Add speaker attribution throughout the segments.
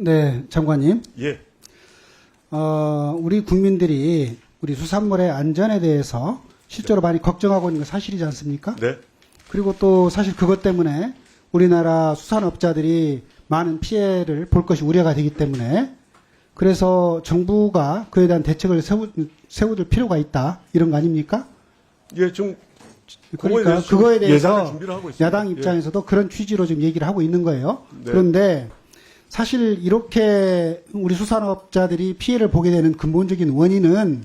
Speaker 1: 네, 장관님.
Speaker 2: 예.
Speaker 1: 우리 국민들이 우리 수산물의 안전에 대해서 실제로 많이 걱정하고 있는 거 사실이지 않습니까?
Speaker 2: 네.
Speaker 1: 그리고 또 사실 그것 때문에 우리나라 수산업자들이 많은 피해를 볼 것이 우려가 되기 때문에 그래서 정부가 그에 대한 대책을 세워둘 필요가 있다. 이런 거 아닙니까?
Speaker 2: 예, 좀
Speaker 1: 그러니까 그거에
Speaker 2: 예산을
Speaker 1: 대해서
Speaker 2: 준비를 하고 있습니다.
Speaker 1: 야당 입장에서도 그런 취지로 지금 얘기를 하고 있는 거예요.
Speaker 2: 네.
Speaker 1: 그런데 사실 이렇게 우리 수산업자들이 피해를 보게 되는 근본적인 원인은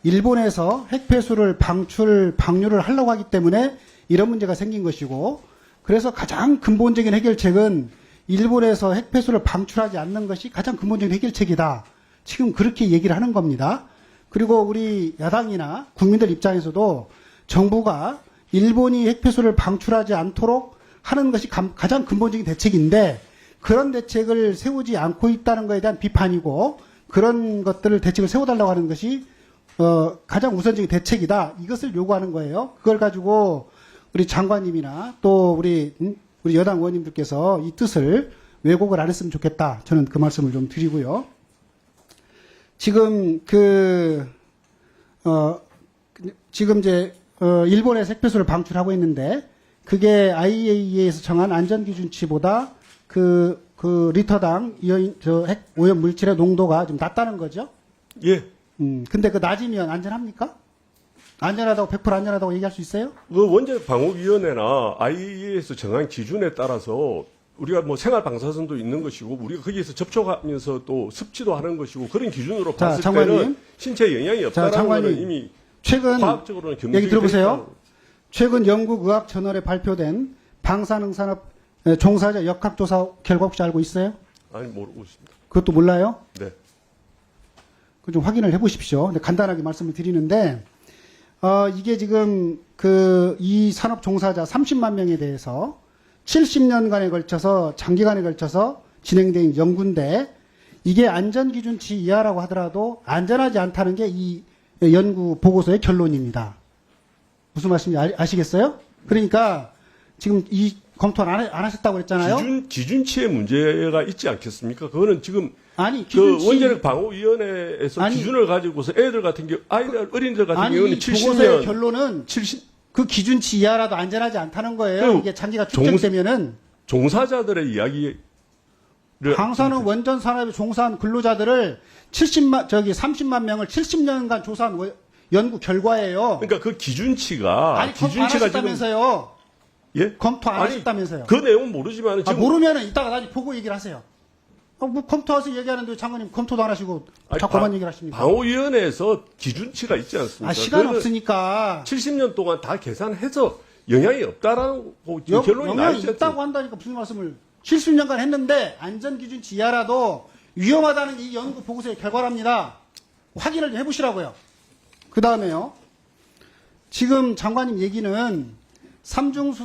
Speaker 1: 일본에서 핵폐수를 방류를 하려고 하기 때문에 이런 문제가 생긴 것이고, 그래서 가장 근본적인 해결책은 일본에서 핵폐수를 방출하지 않는 것이 가장 근본적인 해결책이다. 지금 그렇게 얘기를 하는 겁니다. 그리고 우리 야당이나 국민들 입장에서도 정부가 일본이 핵폐수를 방출하지 않도록 하는 것이 가장 근본적인 대책인데, 그런 대책을 세우지 않고 있다는 것에 대한 비판이고, 그런 것들을 대책을 세워달라고 하는 것이 가장 우선적인 대책이다. 이것을 요구하는 거예요. 그걸 가지고 우리 장관님이나 또 우리 여당 의원님들께서 이 뜻을 왜곡을 안 했으면 좋겠다. 저는 그 말씀을 좀 드리고요. 지금 지금 이제 일본에서 핵폐수를 방출하고 있는데, 그게 IAEA에서 정한 안전기준치보다 그 리터당 핵 오염 물질의 농도가 좀 낮다는 거죠.
Speaker 2: 예.
Speaker 1: 근데 그 낮으면 안전합니까? 안전하다고 100% 안전하다고 얘기할 수 있어요?
Speaker 2: 그 원자력방호위원회나 IAEA에서 정한 기준에 따라서 우리가 뭐 생활 방사선도 있는 것이고, 우리가 거기에서 접촉하면서 또 습지도 하는 것이고, 그런 기준으로
Speaker 1: 자,
Speaker 2: 봤을
Speaker 1: 장관님.
Speaker 2: 때는 신체에 영향이 없다는
Speaker 1: 장관님.
Speaker 2: 것은 이미
Speaker 1: 최근
Speaker 2: 과학적으로는 검증이
Speaker 1: 얘기 들어보세요.
Speaker 2: 됐다.
Speaker 1: 최근 영국 의학 저널에 발표된 방사능산업 종사자 역학조사 결과 혹시 알고 있어요?
Speaker 2: 아니, 모르고 있습니다.
Speaker 1: 그것도 몰라요?
Speaker 2: 네.
Speaker 1: 그 좀 확인을 해보십시오. 근데 간단하게 말씀을 드리는데, 이게 지금 이 산업 종사자 30만 명에 대해서 70년간에 걸쳐서 장기간에 걸쳐서 진행된 연구인데, 이게 안전기준치 이하라고 하더라도 안전하지 않다는 게 이 연구 보고서의 결론입니다. 무슨 말씀인지 아시겠어요? 그러니까 지금 이 검토를 안 하셨다고 그랬잖아요.
Speaker 2: 기준치의 문제가 있지 않겠습니까? 그거는 지금
Speaker 1: 아니,
Speaker 2: 그 원자력 방호위원회에서
Speaker 1: 아니,
Speaker 2: 기준을 가지고서 애들 같은 경우, 어린이들 같은
Speaker 1: 아니,
Speaker 2: 경우는
Speaker 1: 이 보고서의
Speaker 2: 70년,
Speaker 1: 결론은 그 기준치 이하라도 안전하지 않다는 거예요.
Speaker 2: 그
Speaker 1: 이게 장기가 축적되면은
Speaker 2: 종사자들의 이야기를
Speaker 1: 방사능 원전 산업에 종사한 근로자들을 30만 명을 70년간 조사한 연구 결과예요.
Speaker 2: 그러니까 그 기준치가
Speaker 1: 아니, 검토 안 하셨다면서요.
Speaker 2: 예?
Speaker 1: 검토 안 하셨다면서요.
Speaker 2: 그 내용은 모르지만 지금
Speaker 1: 모르면은 이따가 다시 보고 얘기를 하세요. 뭐 검토해서 얘기하는데 왜 장관님 검토도 안 하시고 자꾸 그만 얘기를 하십니까?
Speaker 2: 방호위원회에서 기준치가 있지 않습니까?
Speaker 1: 시간 없으니까.
Speaker 2: 70년 동안 다 계산해서 영향이 없다라고 지금 결론이 나
Speaker 1: 영향이
Speaker 2: 있지
Speaker 1: 있다고
Speaker 2: 않습니까?
Speaker 1: 한다니까 무슨 말씀을 70년간 했는데 안전기준치 이하라도 위험하다는 이 연구 보고서의 결과랍니다. 확인을 좀 해보시라고요. 그 다음에요. 지금 장관님 얘기는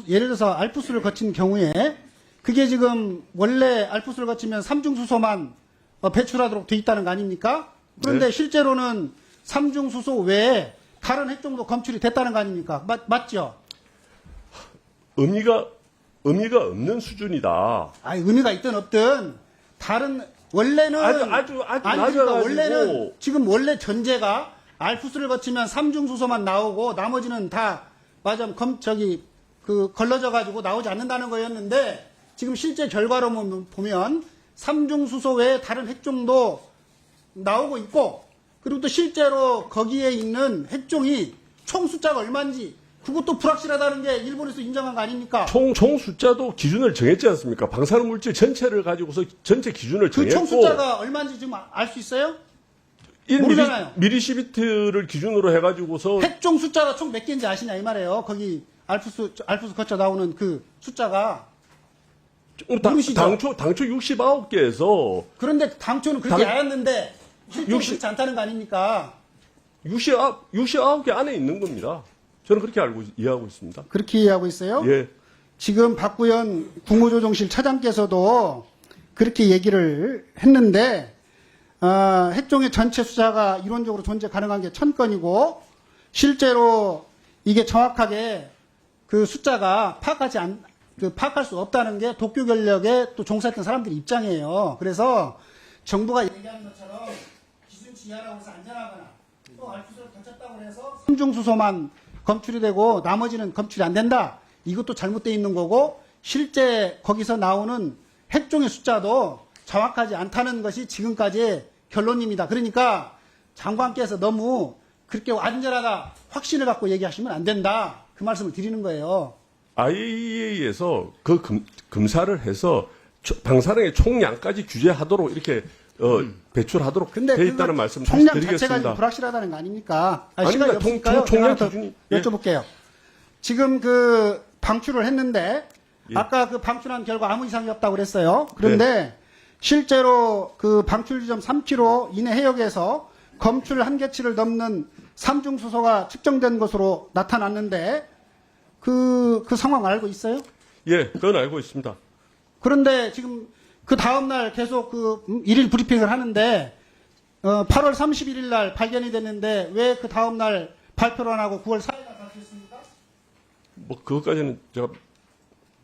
Speaker 1: 예를 들어서 알프스를 거친 경우에 그게 지금 원래 알프스를 거치면 삼중수소만 배출하도록 돼 있다는 거 아닙니까? 그런데
Speaker 2: 네.
Speaker 1: 실제로는 삼중수소 외에 다른 핵종도 검출이 됐다는 거 아닙니까? 맞죠?
Speaker 2: 의미가 없는 수준이다.
Speaker 1: 아니, 의미가 있든 없든 다른 원래는
Speaker 2: 아주
Speaker 1: 아니, 그러니까
Speaker 2: 낮아가지고
Speaker 1: 원래는 지금 원래 전제가 알프스를 거치면 삼중수소만 나오고 나머지는 다 걸러져 가지고 나오지 않는다는 거였는데, 지금 실제 결과로 보면 삼중수소 외에 다른 핵종도 나오고 있고, 그리고 또 실제로 거기에 있는 핵종이 총 숫자가 얼마인지 그것도 불확실하다는 게 일본에서 인정한 거 아닙니까?
Speaker 2: 총 숫자도 기준을 정했지 않습니까? 방사능 물질 전체를 가지고서 전체 기준을
Speaker 1: 그
Speaker 2: 정했고,
Speaker 1: 총 숫자가 얼마인지 지금 알 수 있어요? 모르잖아요.
Speaker 2: 미리시비트를 기준으로 해가지고서
Speaker 1: 핵종 숫자가 총 몇 개인지 아시냐 이 말이에요. 거기 알프스 거쳐 나오는 그 숫자가. 모르시죠?
Speaker 2: 당초 69개에서
Speaker 1: 그런데 당초는 그렇게
Speaker 2: 당-
Speaker 1: 알았는데 실제로 그렇지 않다는 거 아닙니까?
Speaker 2: 69개 안에 있는 겁니다. 저는 그렇게 이해하고 있습니다.
Speaker 1: 그렇게 이해하고 있어요?
Speaker 2: 예.
Speaker 1: 지금 박구현 국무조정실 차장께서도 그렇게 얘기를 했는데, 핵종의 전체 숫자가 이론적으로 존재 가능한 게 1000건이고 실제로 이게 정확하게 그 숫자가 파악하지 파악할 수 없다는 게 도쿄 권력에 또 종사했던 사람들 입장이에요. 그래서 정부가 얘기하는 것처럼 기준치 이하라고 해서 안전하거나 또 알프스를 거쳤다고 해서 삼중수소만 검출이 되고 나머지는 검출이 안 된다. 이것도 잘못되어 있는 거고 실제 거기서 나오는 핵종의 숫자도 정확하지 않다는 것이 지금까지의 결론입니다. 그러니까 장관께서 너무 그렇게 안전하다 확신을 갖고 얘기하시면 안 된다. 그 말씀을 드리는 거예요.
Speaker 2: IAEA에서 그 검사를 해서 방사능의 총량까지 규제하도록 이렇게 배출하도록
Speaker 1: 근데
Speaker 2: 돼 있다는 말씀 다시
Speaker 1: 총량 자체가
Speaker 2: 드리겠습니다.
Speaker 1: 지금 불확실하다는 거 아닙니까?
Speaker 2: 아닙니다.
Speaker 1: 시간이 없으니까요.
Speaker 2: 총량
Speaker 1: 제가
Speaker 2: 기준이-
Speaker 1: 여쭤볼게요. 지금 그 방출을 했는데
Speaker 2: 예.
Speaker 1: 아까 그 방출한 결과 아무 이상이 없다고 그랬어요. 그런데 실제로 그 방출 지점 3km 이내 해역에서 검출 한계치를 넘는 삼중수소가 측정된 것으로 나타났는데 그 상황 알고 있어요?
Speaker 2: 예, 그건 알고 있습니다.
Speaker 1: 그런데 지금 그 다음날 계속 일일 브리핑을 하는데 8월 31일 날 발견이 됐는데 왜 그 다음날 발표를 안 하고 9월 4일 날 발표했습니까?
Speaker 2: 뭐 그것까지는 제가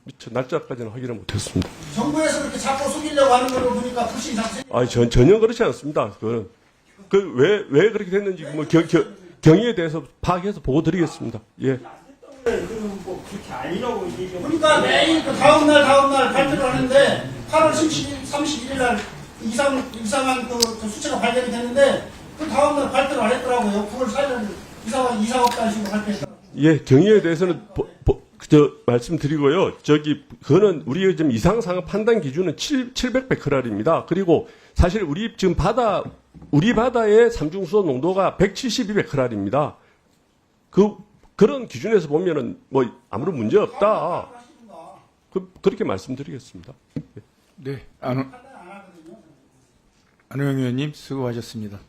Speaker 2: 미처 날짜까지는 확인을 못했습니다.
Speaker 1: 정부에서 그렇게 자꾸 속이려고 하는 걸로 보니까 불신 상태.
Speaker 2: 전혀 그렇지 않습니다. 왜 그렇게 됐는지 뭐 경위에 대해서 파악해서 보고 드리겠습니다. 예.
Speaker 3: 뭐 그렇게 아니라고 얘기하고
Speaker 1: 그러니까 매일 그 다음날 발표를 하는데 8월 31일 날 이상한 그 수치가 발견이 됐는데 그 다음날 발표를 안 했더라고요. 9월 4일 날 이상 없다는 식으로 발표했다.
Speaker 2: 예, 경위에 대해서는 말씀드리고요. 그거는 우리의 지금 이상 상황 판단 기준은 700베크렐입니다. 그리고 사실 우리 바다의 삼중수소 농도가 172베크렐입니다. 그런 기준에서 보면은 뭐 아무런 문제 없다. 그렇게 말씀드리겠습니다.
Speaker 4: 네, 안호영 의원님 수고하셨습니다.